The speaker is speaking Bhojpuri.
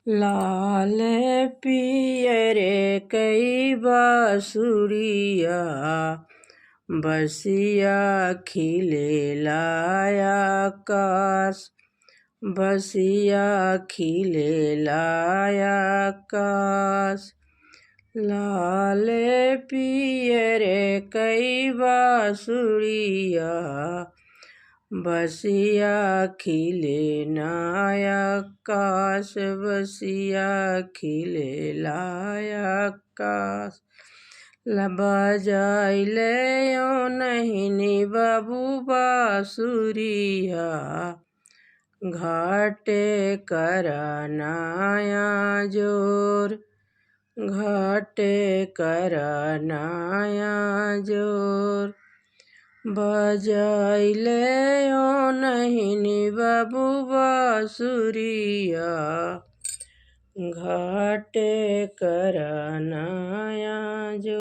लाल पियरे कई बाँसुरिया बसिया खिलेला आकाश बसिया खिलेला आकाश। लाल पियरे कई बाँसुरिया बसिया खिलेला आकाश बसिया खिलेला आकाश। बजाइले ओनहिनी बाबू बाँसुरिया घाटे करनाया जोर घाटे करनाया जोर। बजाइले ओनहिनी बाबू बाँसुरिया घाटे करनाया जोर।